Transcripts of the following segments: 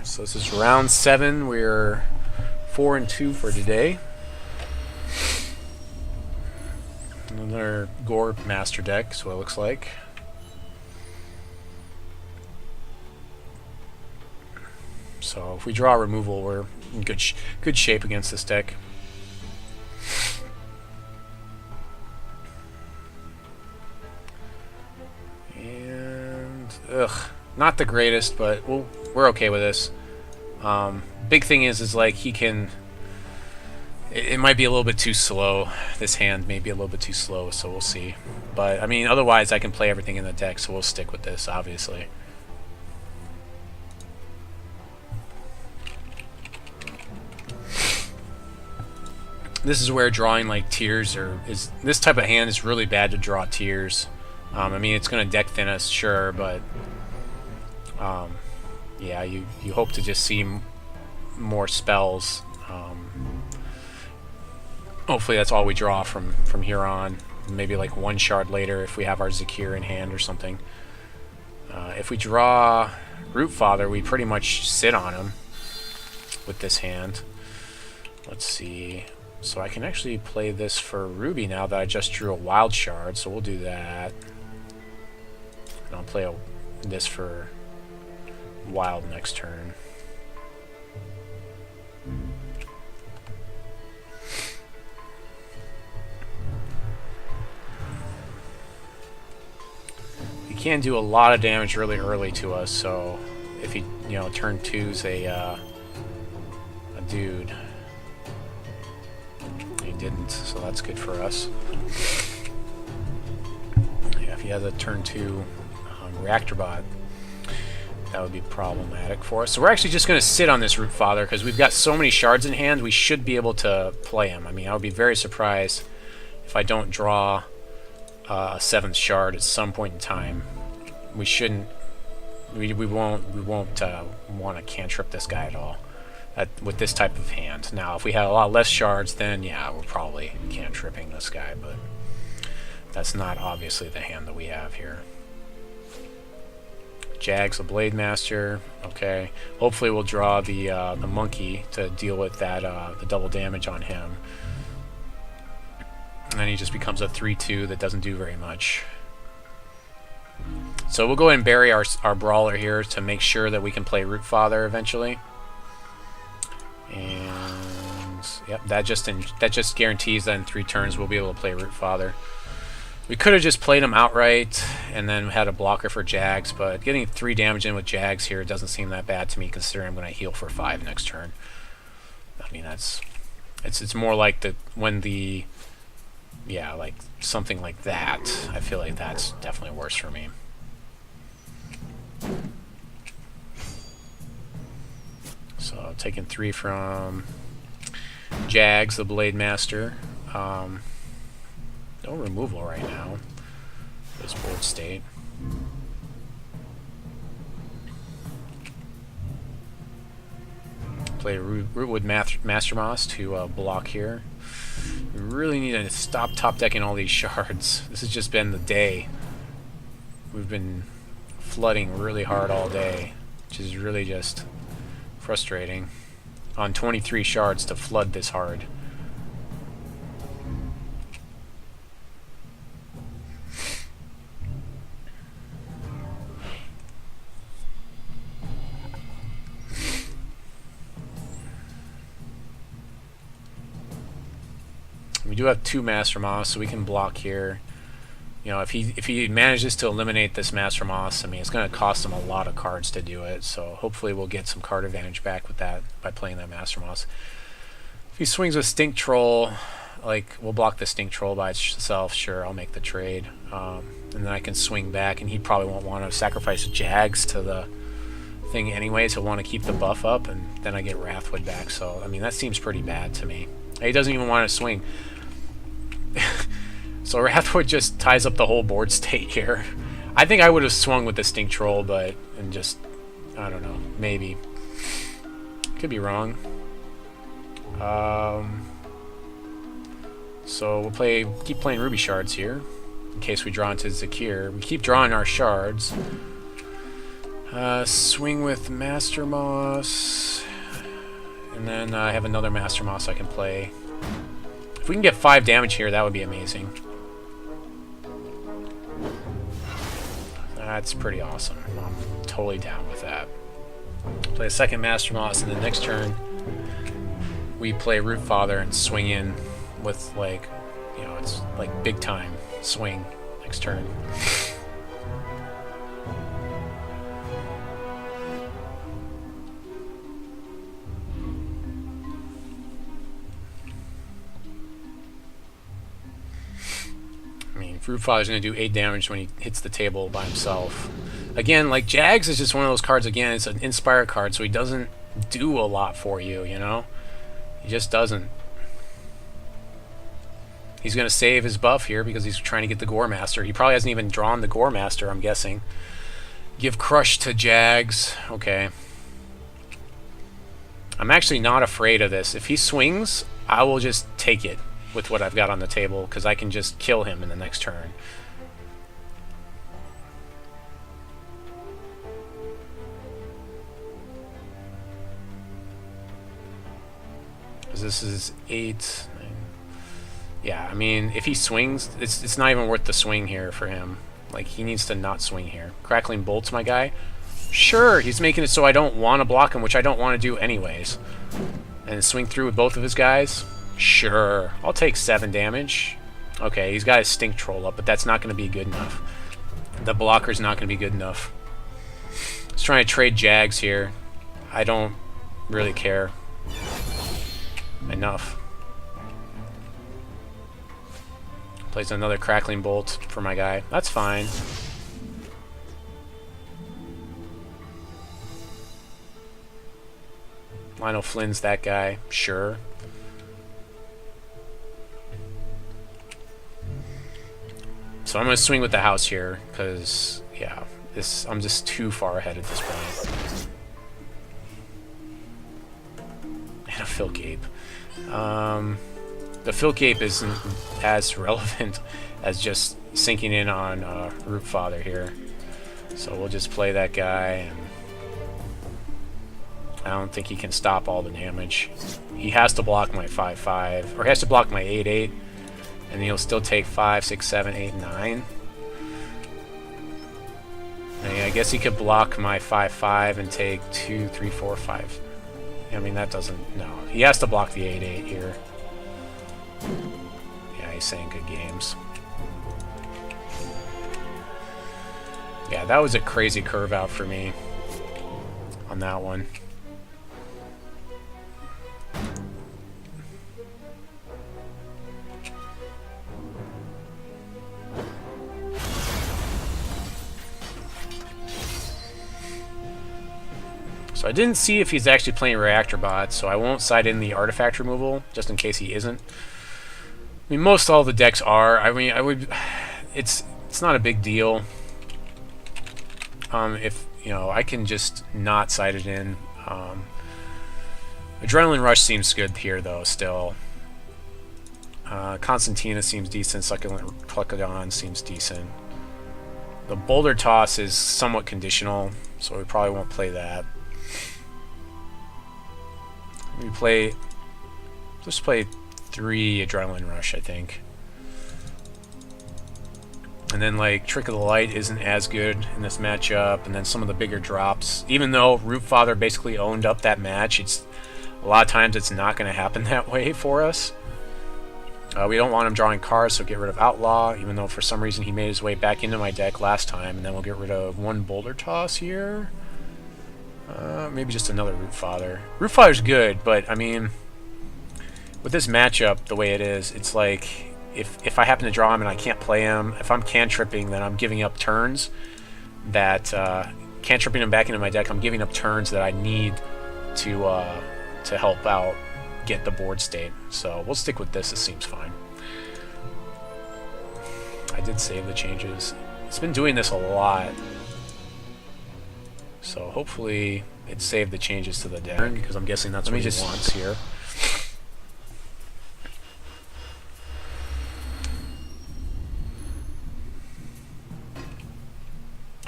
So this is round 7. We're 4-2 for today. Another Gore Master deck, so it looks like. So if we draw removal, we're in good shape against this deck. And not the greatest, but we're okay with this. Big thing is like he can. It might be a little bit too slow. This hand may be a little bit too slow, so we'll see. But I mean, otherwise I can play everything in the deck, so we'll stick with this, obviously. This is where drawing like Tears is this type of hand is really bad to draw Tears. I mean, it's going to deck thin us, sure, but yeah, you hope to just see more spells. Hopefully that's all we draw from here on. Maybe like one shard later if we have our Zakiir in hand or something. If we draw Rootfather, we pretty much sit on him with this hand. Let's see. So I can actually play this for Ruby now that I just drew a wild shard, so we'll do that. And I'll play this for wild next turn. He can do a lot of damage really early to us, so if he, turn 2's a dude. He didn't, so that's good for us. Yeah, if he has a turn 2 reactor bot, that would be problematic for us. So we're actually just going to sit on this Rootfather because we've got so many shards in hand, we should be able to play him. I mean, I would be very surprised if I don't draw a 7th shard at some point in time. We shouldn't, we won't want to cantrip this guy at all. With this type of hand. Now, if we had a lot less shards, then yeah, we're probably cantripping this guy, but that's not obviously the hand that we have here. Jag's a Blade Master. Okay, hopefully we'll draw the monkey to deal with that the double damage on him, and then he just becomes a 3/2 that doesn't do very much. So we'll go ahead and bury our brawler here to make sure that we can play Rootfather eventually. And yep, that just guarantees that in 3 turns we'll be able to play Rootfather. We could have just played him outright and then had a blocker for Jags, but getting 3 damage in with Jags here doesn't seem that bad to me, considering I'm going to heal for 5 next turn. I mean, it's more like like something like that. I feel like that's definitely worse for me. So taking 3 from Jags, the Blade Master. No removal right now. This board state. Play Rootwood Master Moss to block here. We really need to stop top decking all these shards. This has just been the day. We've been flooding really hard all day, which is really just frustrating. On 23 shards to flood this hard. We do have 2 Master Moss, so we can block here. If he manages to eliminate this Master Moss, I mean, it's going to cost him a lot of cards to do it, so hopefully we'll get some card advantage back with that by playing that Master Moss. If he swings with Stink Troll, like, we'll block the Stink Troll by itself, sure, I'll make the trade. And then I can swing back, and he probably won't want to sacrifice Jags to the thing anyways. He'll want to keep the buff up, and then I get Wrathwood back, so, I mean, that seems pretty bad to me. He doesn't even want to swing. So Wrathwood just ties up the whole board state here. I think I would have swung with the Stink Troll, I don't know, maybe. Could be wrong. So we'll keep playing Ruby Shards here, in case we draw into Zakiir. We keep drawing our shards. Swing with Master Moss. And then I have another Master Moss I can play. If we can get 5 damage here, that would be amazing. That's pretty awesome. I'm totally down with that. Play a second Master Moss, and then next turn we play Rootfather and swing in with, like, you know, it's like big time swing next turn. I mean, Rootfather's going to do 8 damage when he hits the table by himself. Again, like, Jags is just one of those cards, again, it's an Inspire card, so he doesn't do a lot for you, you know? He just doesn't. He's going to save his buff here because he's trying to get the Gore Master. He probably hasn't even drawn the Gore Master, I'm guessing. Give Crush to Jags. Okay. I'm actually not afraid of this. If he swings, I will just take it with what I've got on the table, because I can just kill him in the next turn. This is 8, 9. Yeah, I mean, if he swings, it's not even worth the swing here for him. Like, he needs to not swing here. Crackling Bolt's my guy. Sure, he's making it so I don't want to block him, which I don't want to do anyways. And swing through with both of his guys. Sure, I'll take 7 damage. Okay, he's got his Stink Troll up, but that's not going to be good enough. The blocker's not going to be good enough. He's trying to trade Jags here. I don't really care. Enough. Plays another Crackling Bolt for my guy. That's fine. Lionel Flynn's that guy. Sure. So I'm going to swing with the house here, because, yeah, I'm just too far ahead at this point. And a Filk Ape. The Filk Ape isn't as relevant as just sinking in on Rootfather here. So we'll just play that guy, and I don't think he can stop all the damage. He has to block my 5/5, or he has to block my 8/8, and he'll still take 5, 6, 7, 8, 9. And I guess he could block my 5/5 and take 2, 3, 4, 5. I mean, that doesn't... No. He has to block the 8/8 here. Yeah, he's saying good games. Yeah, that was a crazy curve out for me on that one. So I didn't see if he's actually playing Reactor Bot, so I won't side in the artifact removal, just in case he isn't. I mean, most all the decks are. I mean, I would... It's not a big deal. If, you know, I can just not side it in. Adrenaline Rush seems good here, though, still. Constantina seems decent. Succulent Cluckodon seems decent. The Boulder Toss is somewhat conditional, so we probably won't play that. We play... Just play 3 Adrenaline Rush, I think. And then, like, Trick of the Light isn't as good in this matchup, and then some of the bigger drops. Even though Rootfather basically owned up that match, it's a lot of times it's not going to happen that way for us. We don't want him drawing cards, so get rid of Outlaw, even though for some reason he made his way back into my deck last time. And then we'll get rid of 1 Boulder Toss here. Maybe just another Rootfather. Rootfather's good, but, I mean, with this matchup the way it is, it's like... If I happen to draw him and I can't play him, if I'm cantripping, then I'm giving up turns that... cantripping him back into my deck, I'm giving up turns that I need to help out get the board state. So we'll stick with this, it seems fine. I did save the changes. It's been doing this a lot. So hopefully it saved the changes to the deck, because I'm guessing that's what he wants here.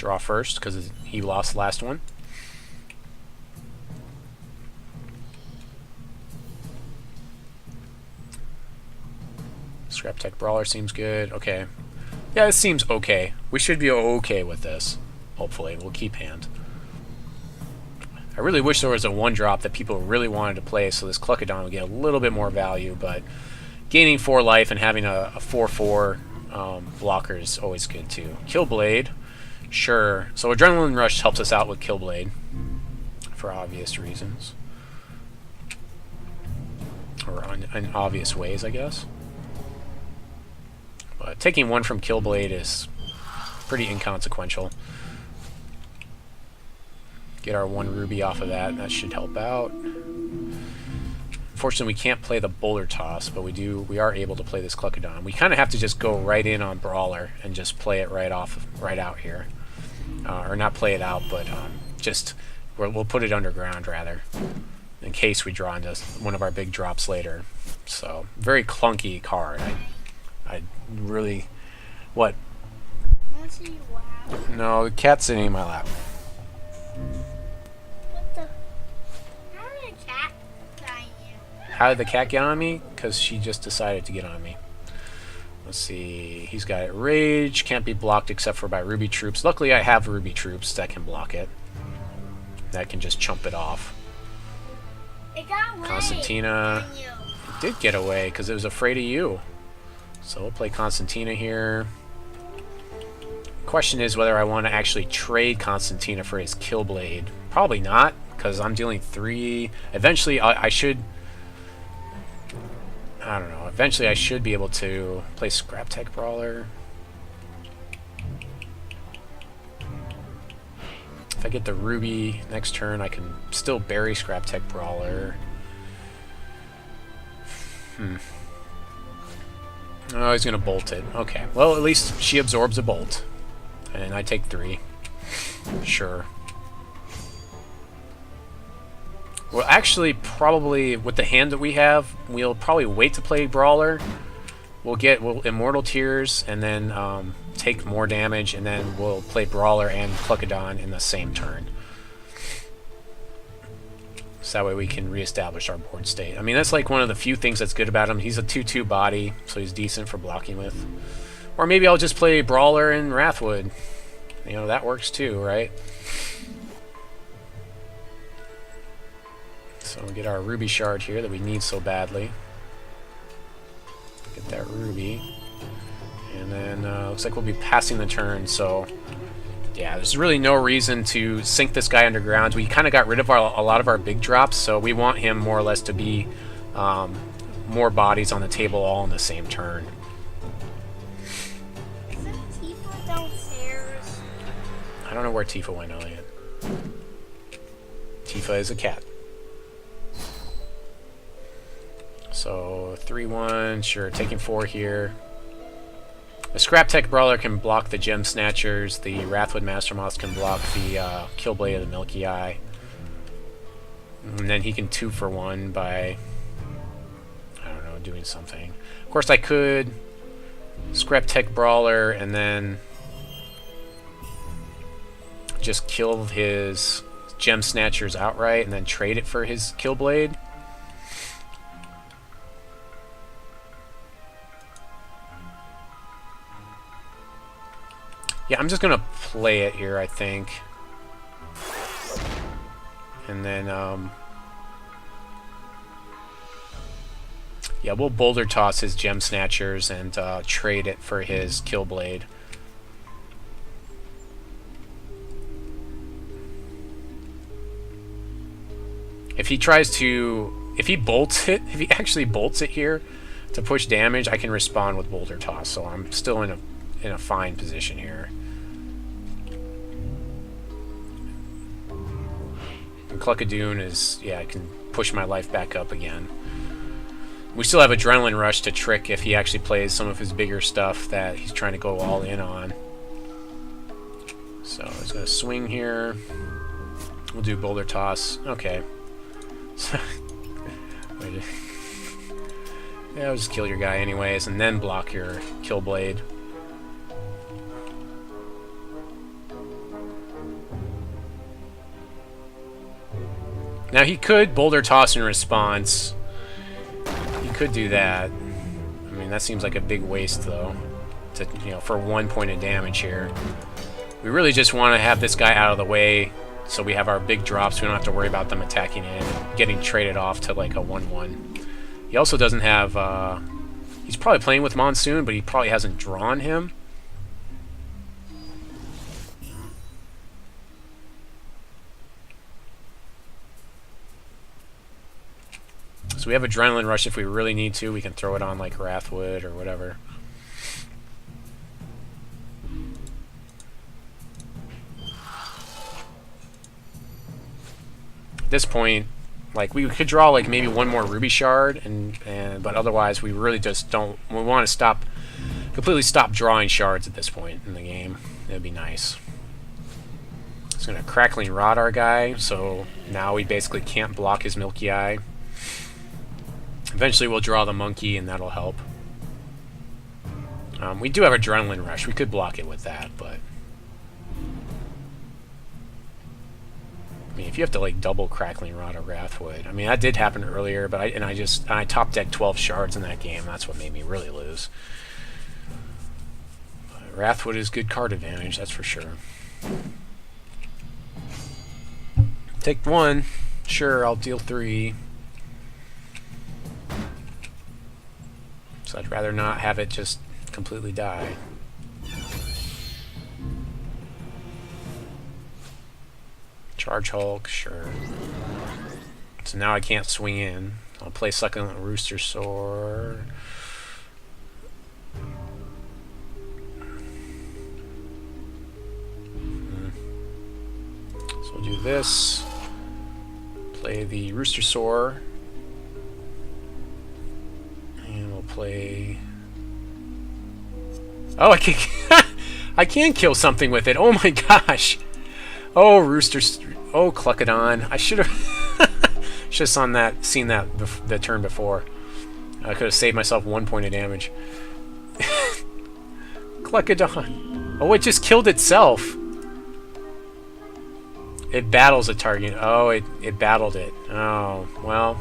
Draw first, because he lost the last one. Scraptech Brawler seems good. Okay. Yeah, this seems okay. We should be okay with this. Hopefully. We'll keep hand. I really wish there was a 1-drop that people really wanted to play, so this Cluckodon would get a little bit more value, but gaining 4 life and having a 4/4 blocker is always good too. Killblade. Sure. So Adrenaline Rush helps us out with Killblade for obvious reasons. Or in obvious ways, I guess. But taking 1 from Killblade is pretty inconsequential. Get our 1 ruby off of that, and that should help out. Unfortunately, we can't play the Boulder Toss, but we are able to play this Cluckodon. We kind of have to just go right in on Brawler and just play it right out here. Or not play it out, but we'll put it underground, rather, in case we draw into one of our big drops later. So, very clunky card. I really... What? No, the cat's sitting in my lap. How did the cat get on me? Because she just decided to get on me. Let's see. He's got Rage. Can't be blocked except for by Ruby Troops. Luckily, I have Ruby Troops that can block it. That can just chump it off. It got away. Constantina. It did get away because it was afraid of you. So we'll play Constantina here. Question is whether I want to actually trade Constantina for his Killblade. Probably not, because I'm dealing 3. Eventually, I should... I don't know. Eventually, I should be able to play Scraptech Brawler. If I get the Ruby next turn, I can still bury Scraptech Brawler. Oh, he's going to bolt it. Okay. Well, at least she absorbs a bolt. And I take 3. Sure. Well, actually, probably with the hand that we have, we'll probably wait to play Brawler. We'll Immortal Tears and then take more damage, and then we'll play Brawler and Cluckodon in the same turn. So that way we can reestablish our board state. I mean, that's like one of the few things that's good about him. He's a 2/2 body, so he's decent for blocking with. Or maybe I'll just play Brawler and Wrathwood. You know, that works too, right? So we get our Ruby Shard here that we need so badly. Get that Ruby. And then looks like we'll be passing the turn, so... Yeah, there's really no reason to sink this guy underground. We kind of got rid of a lot of our big drops, so we want him more or less to be more bodies on the table all in the same turn. Isn't Tifa downstairs? I don't know where Tifa went, Elliot. Tifa is a cat. So, 3-1, sure, taking 4 here. The Scraptech Brawler can block the Gem Snatchers, the Wrathwood Master Moss can block the Killblade of the Milky Eye. And then he can 2-for-1 by, I don't know, doing something. Of course, I could Scraptech Brawler and then just kill his Gem Snatchers outright and then trade it for his Killblade. Yeah, I'm just going to play it here, I think. And then, yeah, we'll Boulder Toss his Gem Snatchers and trade it for his Killblade. If he tries to... If he bolts it, if he actually bolts it here to push damage, I can respond with Boulder Toss, so I'm still in a fine position here. And Cluckodon is, yeah, I can push my life back up again. We still have Adrenaline Rush to trick if he actually plays some of his bigger stuff that he's trying to go all in on. So he's going to swing here. We'll do Boulder Toss. Okay. Yeah, I'll just kill your guy anyways, and then block your Killblade. Now he could Boulder Toss in response. He could do that. I mean, that seems like a big waste, though, to, you know, for 1 point of damage here. We really just want to have this guy out of the way so we have our big drops. We don't have to worry about them attacking in and getting traded off to like a 1/1. He also doesn't have... he's probably playing with Monsoon, but he probably hasn't drawn him. So we have Adrenaline Rush if we really need to. We can throw it on like Wrathwood or whatever. At this point, like, we could draw like maybe one more Ruby Shard, but otherwise we really just don't. We want to completely stop drawing shards at this point in the game. It'd be nice. It's gonna Crackling Rod our guy, so now we basically can't block his Milky Eye. Eventually we'll draw the monkey, and that'll help. We do have Adrenaline Rush. We could block it with that, but I mean, if you have to like double Crackling Rod or Wrathwood, I mean, that did happen earlier, but I top decked 12 shards in that game. That's what made me really lose. But Wrathwood is good card advantage, that's for sure. Take 1, sure. I'll deal 3. So I'd rather not have it just completely die. Charge Hulk, sure. So now I can't swing in. I'll play Succulent Rooster Sword. So we'll do this. Play the Rooster Soar. And we'll play... Oh, I can I can kill something with it. Oh my gosh. Oh, Oh, Cluckodon. I should have just seen that the turn before. I could have saved myself 1 point of damage. Cluckodon. Oh, it just killed itself. It battles a target. Oh, it battled it. Oh, well,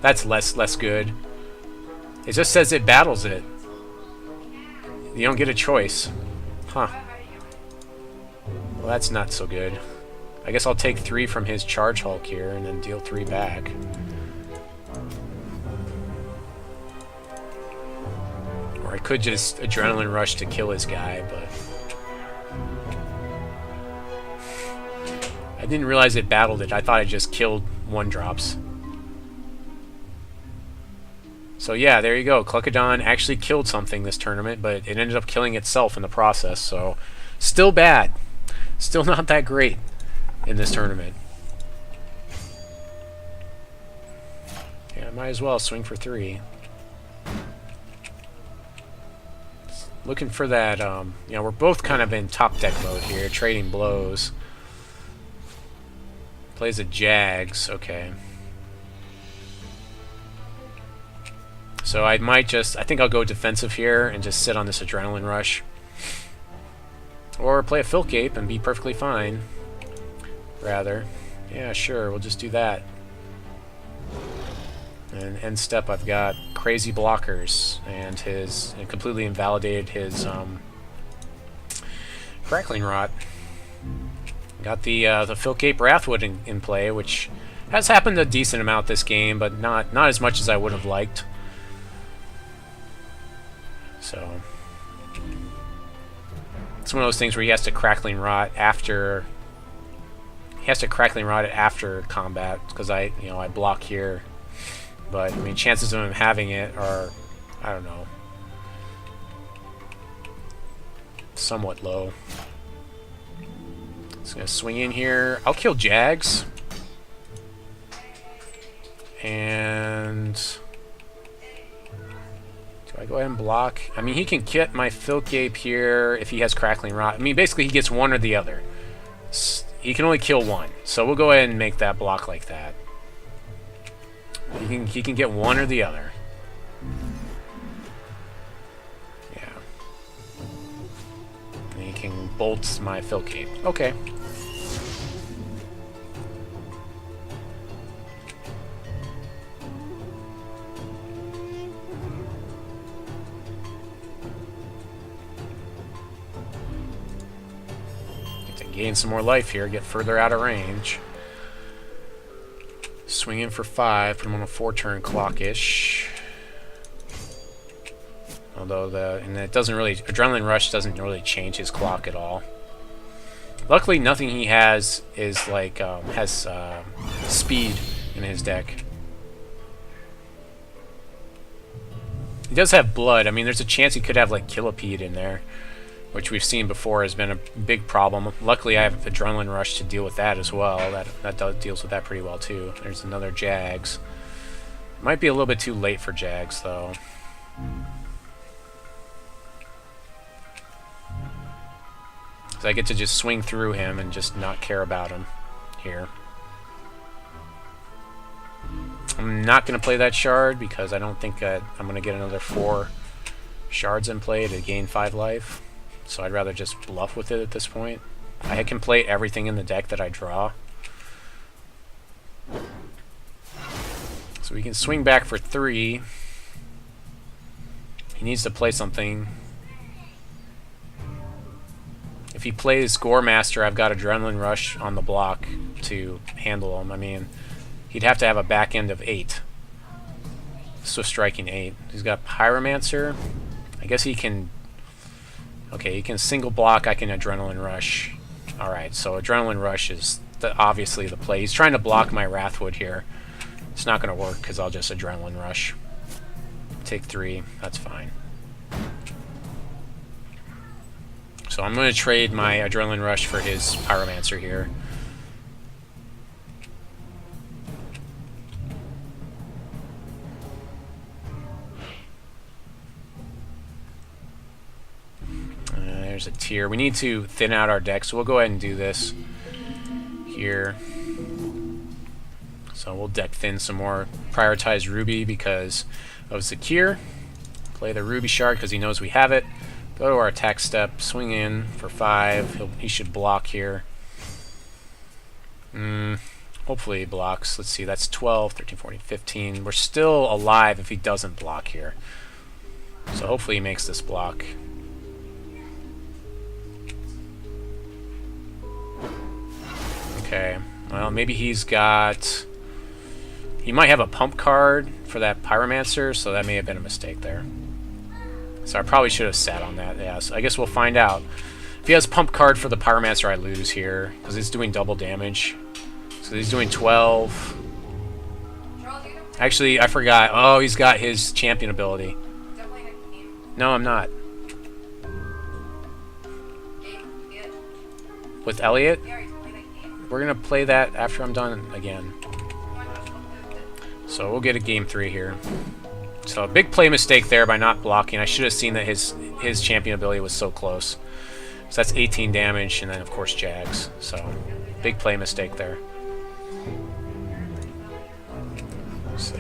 that's less good. It just says it battles it. You don't get a choice. Huh. Well, that's not so good. I guess I'll take 3 from his Charge Hulk here and then deal 3 back. Or I could just Adrenaline Rush to kill his guy, but... I didn't realize it battled it. I thought it just killed 1-drops. So yeah, there you go. Cluckodon actually killed something this tournament, but it ended up killing itself in the process, so... Still bad. Still not that great in this tournament. Yeah, I might as well swing for 3. Looking for that, you know, we're both kind of in top deck mode here, trading blows. Plays a Jags, okay. So I think I'll go defensive here and just sit on this Adrenaline Rush. Or play a Filk Ape and be perfectly fine. Rather. Yeah, sure, we'll just do that. And end step, I've got crazy blockers, and completely invalidated his Crackling Rod. Got the Filk Ape Wrathwood in play, which has happened a decent amount this game, but not as much as I would have liked. So it's one of those things where he has to Crackling Rod after. He has to Crackling Rod it after combat because I block here. But I mean, chances of him having it are, I don't know, somewhat low. Just gonna swing in here. I'll kill Jags. And do I go ahead and block? I mean, he can get my Filk Ape here if he has Crackling Rod. I mean, basically he gets one or the other. He can only kill one, so we'll go ahead and make that block like that. He can get one or the other. Yeah. And he can bolt my Filk Ape. Okay. Gain some more life here, get further out of range. Swing in for 5, put him on a 4-turn clock-ish. Although it doesn't really, Adrenaline Rush doesn't really change his clock at all. Luckily, nothing he has is like has speed in his deck. He does have blood. I mean, there's a chance he could have like Killipede in there, which we've seen before has been a big problem. Luckily, I have Adrenaline Rush to deal with that as well. That deals with that pretty well too. There's another Jags. Might be a little bit too late for Jags though. So I get to just swing through him and just not care about him here. I'm not going to play that shard because I don't think I'm going to get another 4 shards in play to gain 5 life. So I'd rather just bluff with it at this point. I can play everything in the deck that I draw. So we can swing back for 3. He needs to play something. If he plays Gore Master, I've got Adrenaline Rush on the block to handle him. I mean, he'd have to have a back end of 8. Swift Striking 8. He's got Pyromancer. I guess he can... Okay, he can single block. I can Adrenaline Rush. Alright, so Adrenaline Rush is obviously the play. He's trying to block my Wrathwood here. It's not going to work because I'll just Adrenaline Rush. Take 3. That's fine. So I'm going to trade my Adrenaline Rush for his Pyromancer here. There's a tier. We need to thin out our deck, so we'll go ahead and do this here. So we'll deck thin some more. Prioritize Ruby because of Zakiir. Play the Ruby Shard because he knows we have it. Go to our attack step, swing in for 5. He should block here. Hopefully he blocks. Let's see, that's 12, 13, 14, 15. We're still alive if he doesn't block here. So hopefully he makes this block. Okay, well maybe he's got... He might have a pump card for that Pyromancer, so that may have been a mistake there. So I probably should have sat on that, yeah, so I guess we'll find out. If he has pump card for the Pyromancer, I lose here, because he's doing double damage. So he's doing 12. Actually, I forgot. Oh, he's got his champion ability. No, I'm not. With Elliot? We're going to play that after I'm done again. So we'll get a game 3 here. So a big play mistake there by not blocking. I should have seen that his champion ability was so close. So that's 18 damage, and then of course Jags. So big play mistake there. So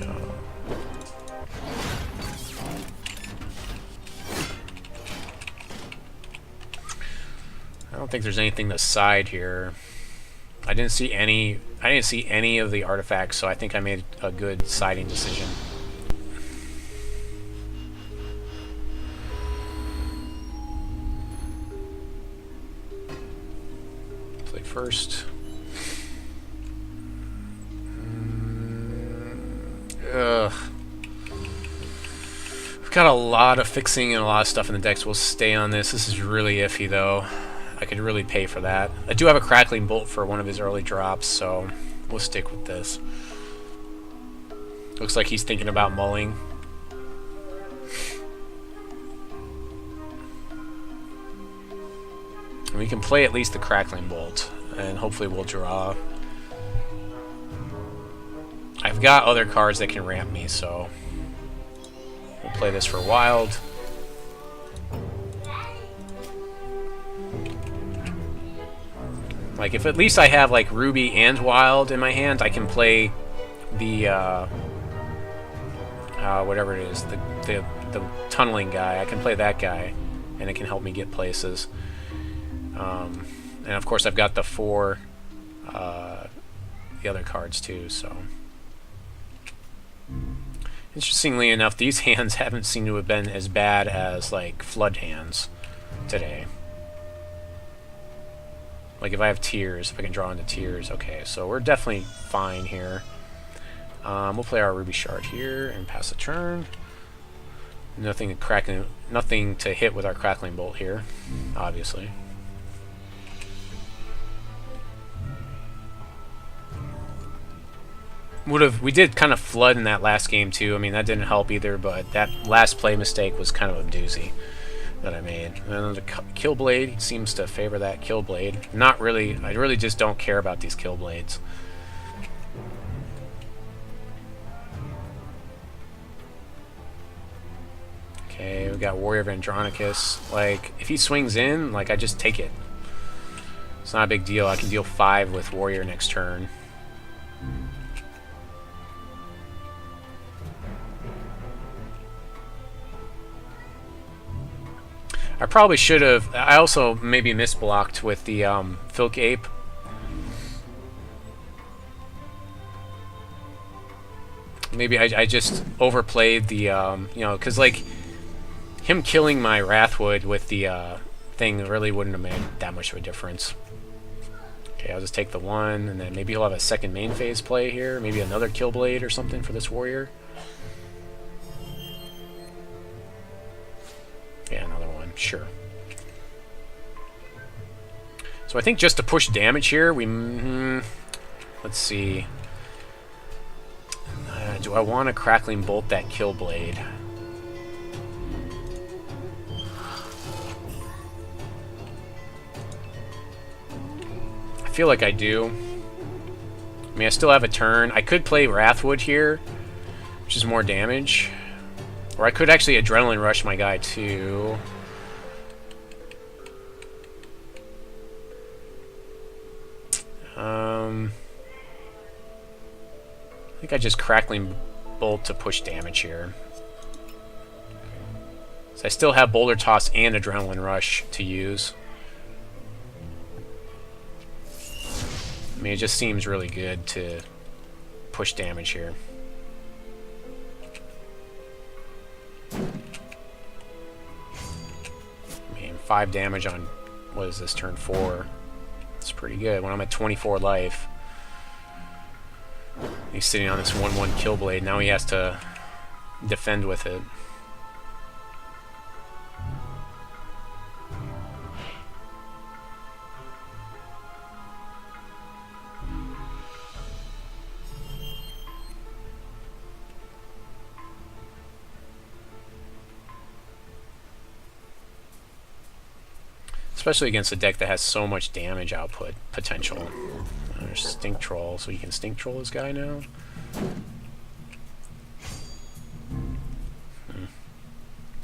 I don't think there's anything to side here. I didn't see any of the artifacts, so I think I made a good siding decision. Play first. Ugh. We've got a lot of fixing and a lot of stuff in the decks. We'll stay on this. This is really iffy, though. I could really pay for that. I do have a Crackling Bolt for one of his early drops, so we'll stick with this. Looks like he's thinking about mulling. And we can play at least the Crackling Bolt, and hopefully we'll draw. I've got other cards that can ramp me, so we'll play this for Wild. Like, if at least I have, like, Ruby and Wild in my hand, I can play the, whatever it is, the tunneling guy. I can play that guy, and it can help me get places. And, of course, I've got the 4, the other cards, too, so... Interestingly enough, these hands haven't seemed to have been as bad as, like, Flood hands today. Like if I have Tears, if I can draw into Tears. Okay, so we're definitely fine here. We'll play our Ruby Shard here and pass the turn. Nothing to hit with our Crackling Bolt here, obviously. We did kind of flood in that last game too. I mean, that didn't help either, but that last play mistake was kind of a doozy that I made. And the Killblade seems to favor that Killblade. Not really. I really just don't care about these Killblades. Okay, we got Warrior of Andronicus. Like, if he swings in, like, I just take it. It's not a big deal. I can deal 5 with Warrior next turn. I probably should have... I also maybe misblocked with the Filk Ape. Maybe I just overplayed the, you know, because, like, him killing my Wrathwood with the thing really wouldn't have made that much of a difference. Okay, I'll just take the 1, and then maybe he'll have a second main phase play here. Maybe another Killblade or something for this Warrior. Yeah, another one. Sure. So I think just to push damage here, we... let's see. Do I want to Crackling Bolt that Killblade? I feel like I do. I mean, I still have a turn. I could play Wrathwood here, which is more damage. Or I could actually Adrenaline Rush my guy, too. I think I just Crackling Bolt to push damage here. So I still have Boulder Toss and Adrenaline Rush to use. I mean, it just seems really good to push damage here. I mean, 5 damage on, what is this, turn 4? It's pretty good when I'm at 24 life. He's sitting on this 1/1 Killblade. Now he has to defend with it. Especially against a deck that has so much damage output potential. There's Stink Troll, so you can Stink Troll this guy now.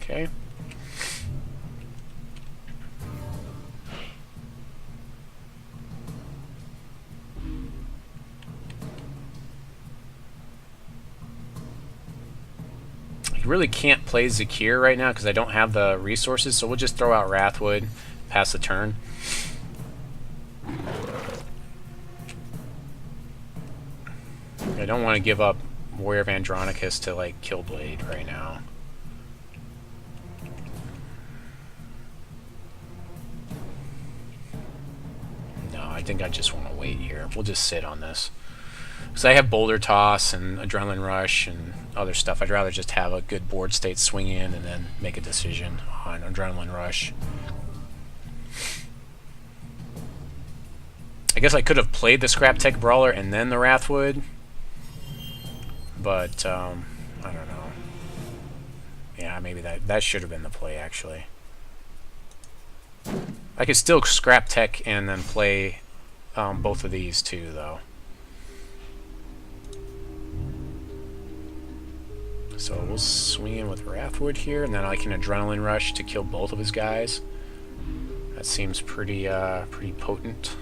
Okay. I really can't play Zakiir right now because I don't have the resources, so we'll just throw out Wrathwood, pass the turn. I don't want to give up Warrior of Andronicus to, like, Killblade right now. No, I think I just want to wait here. We'll just sit on this. Because I have Boulder Toss and Adrenaline Rush and other stuff. I'd rather just have a good board state swing in and then make a decision on Adrenaline Rush. I guess I could have played the Scraptech Brawler and then the Wrathwood. But, I don't know. Yeah, maybe that should have been the play, actually. I could still Scraptech and then play both of these, too, though. So we'll swing in with Wrathwood here, and then I can Adrenaline Rush to kill both of his guys. That seems pretty potent.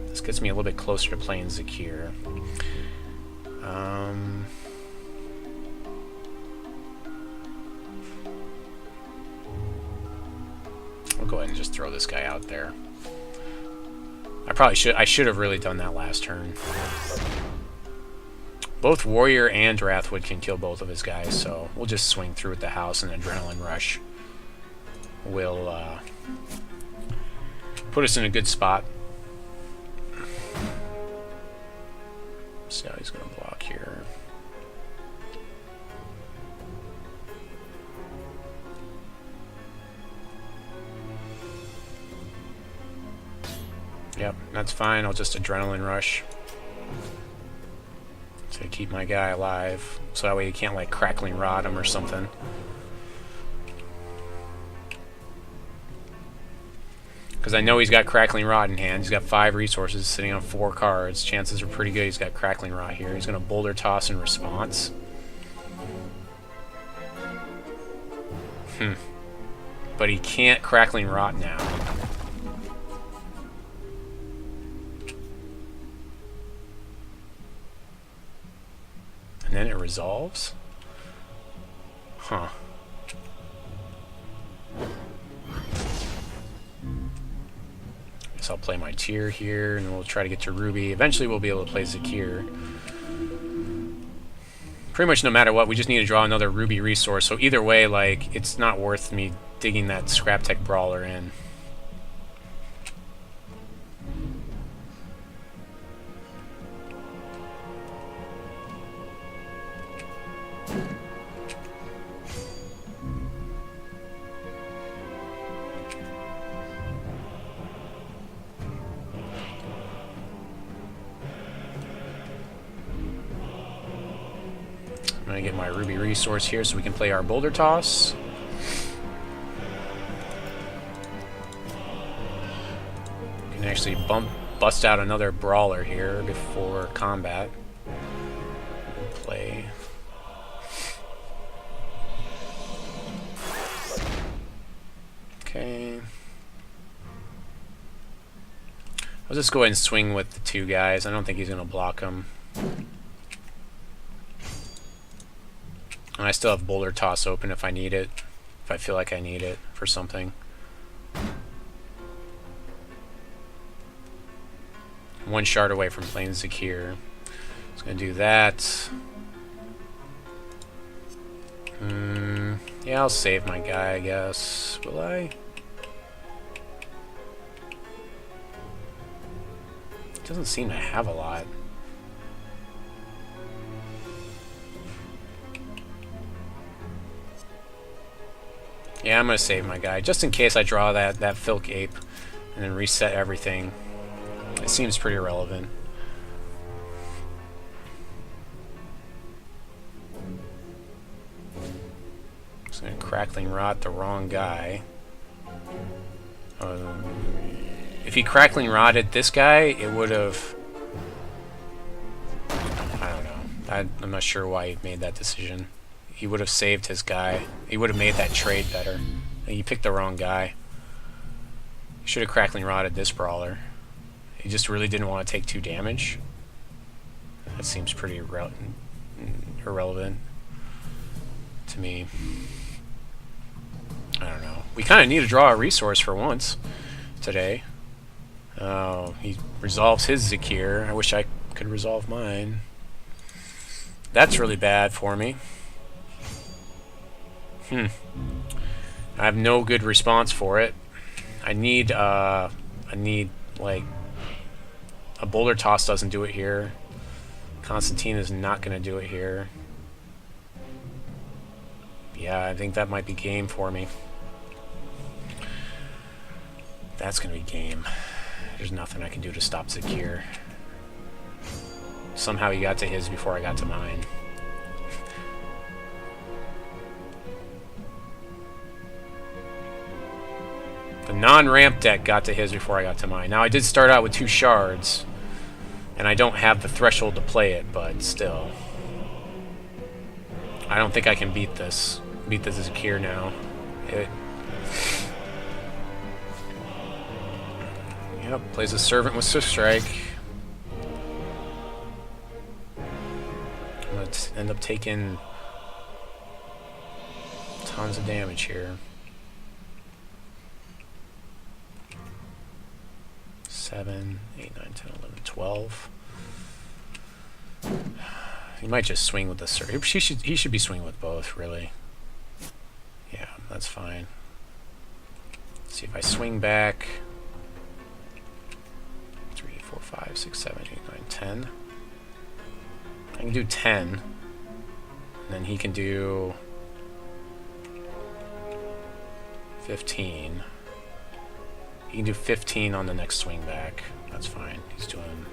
This gets me a little bit closer to playing Zakiir. I'll go ahead and just throw this guy out there. I should have really done that last turn. Both Warrior and Wrathwood can kill both of his guys, so we'll just swing through with the house and Adrenaline Rush. will put us in a good spot. See how he's going to block here. Yep, that's fine. I'll just adrenaline rush to keep my guy alive, so that way he can't like crackling rod him or something. Because I know he's got Crackling Rod in hand. He's got 5 resources sitting on 4 cards. Chances are pretty good he's got Crackling Rod here. He's going to Boulder Toss in response. But he can't Crackling Rod now. And then it resolves? Huh. I'll play my tier here, and we'll try to get to Ruby. Eventually we'll be able to play Zakiir. Pretty much no matter what, we just need to draw another Ruby resource, so either way, like, it's not worth me digging that Scraptech Brawler in. I'm going to get my Ruby resource here so we can play our Boulder Toss. We can actually bust out another Brawler here before combat. Play. Okay. I'll just go ahead and swing with the 2 guys. I don't think he's going to block them. And I still have Boulder Toss open if I need it, if I feel like I need it for something. One shard away from playing Zakiir. Just gonna do that. Yeah, I'll save my guy, I guess. Will I? Doesn't seem to have a lot. Yeah, I'm going to save my guy, just in case I draw that Filk Ape and then reset everything. It seems pretty irrelevant. Just going to Crackling Rod the wrong guy. If he Crackling Rodded this guy, it would have... I don't know. I'm not sure why he made that decision. He would have saved his guy. He would have made that trade better. He picked the wrong guy. He should have Crackling Rodded this Brawler. He just really didn't want to take 2 damage. That seems pretty irrelevant to me. I don't know. We kind of need to draw a resource for once today. Oh, he resolves his Zakiir. I wish I could resolve mine. That's really bad for me. I have no good response for it. I need like a Boulder Toss doesn't do it here. Constantina is not going to do it here. Yeah, I think that might be game for me. That's going to be game. There's nothing I can do to stop Zakiir. Somehow he got to his before I got to mine. The non-ramp deck got to his before I got to mine. Now, I did start out with 2 shards, and I don't have the threshold to play it, but still. I don't think I can beat this. Beat the Zakiir now. Yep, plays a Servant with Swift Strike. I'm going to end up taking tons of damage here. 7, 8, 9, 10, 11, 12. He might just swing with the Servant. He should be swinging with both, really. Yeah, that's fine. Let's see if I swing back. 3, 4, 5, 6, 7, 8, 9, 10. I can do 10. And then he can do 15. He can do 15 on the next swing back. That's fine. He's doing...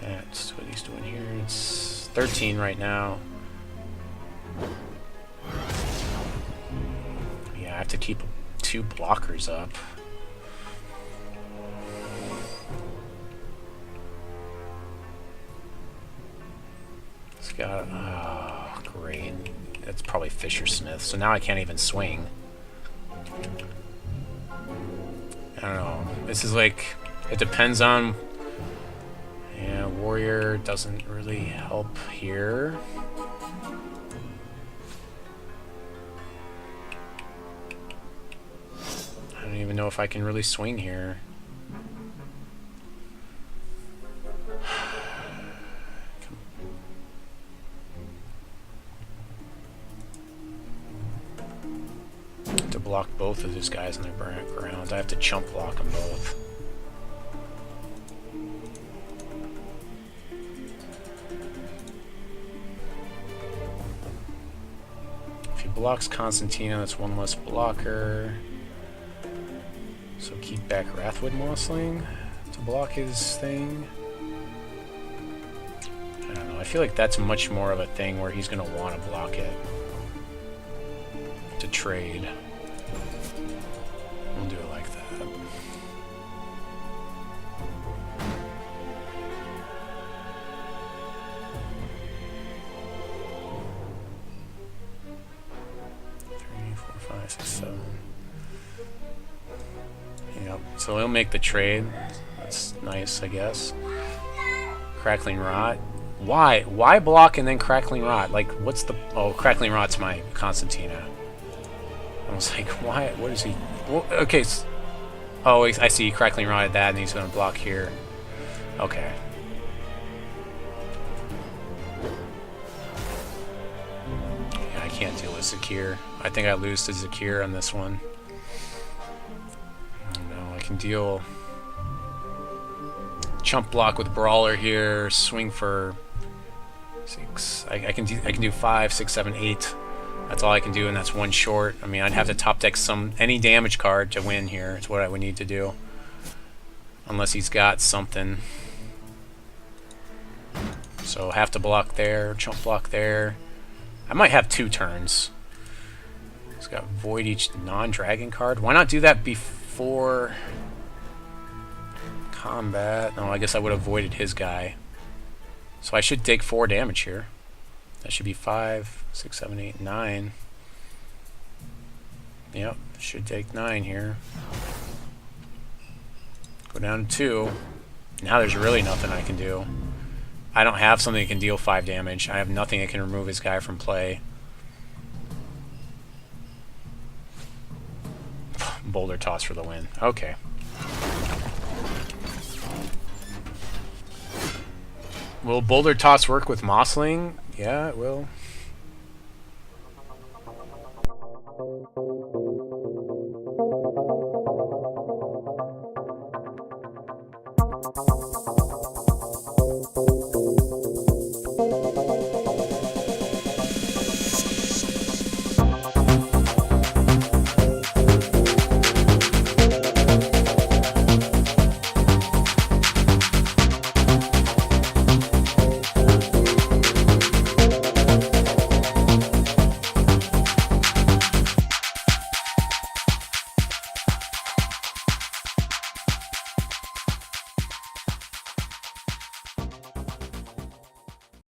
That's what he's doing here. It's 13 right now. Yeah, I have to keep 2 blockers up. It's got... Oh, great. That's probably Fisher Smith. So now I can't even swing. I don't know. This is like... It depends on... Yeah, Warrior doesn't really help here. I don't even know if I can really swing here. To block both of these guys in the ground, I have to chump block them both. If he blocks Constantina, that's 1 less blocker. So keep back Wrathwood Mossling to block his thing. I don't know, I feel like that's much more of a thing where he's going to want to block it to trade. We'll do it like that. Three, 4, 5, 6, 7. Yep. So he'll make the trade. That's nice, I guess. Crackling Rot. Why? Why block and then Crackling Rot? Like, what's the... Oh, Crackling Rot's my Constantina. I was like, why? What is he... Well, okay. Oh, I see. Crackling Rotted that, and he's going to block here. Okay. Yeah, I can't deal with Zakiir. I think I lose to Zakiir on this one. No, I can deal... Chump block with Brawler here. Swing for 6. I can do 5, 6, 7, 8. That's all I can do, and that's 1 short. I mean, I'd have to top deck any damage card to win here. It's what I would need to do. Unless he's got something. So have to block there, chump block there. I might have 2 turns. He's got void each non-dragon card. Why not do that before combat? No, I guess I would have voided his guy. So I should take 4 damage here. That should be 5, 6, 7, 8, 9. Yep, should take 9 here. Go down to 2. Now there's really nothing I can do. I don't have something that can deal 5 damage. I have nothing that can remove his guy from play. Boulder Toss for the win. Okay. Will Boulder Toss work with Mossling? Yeah, it will.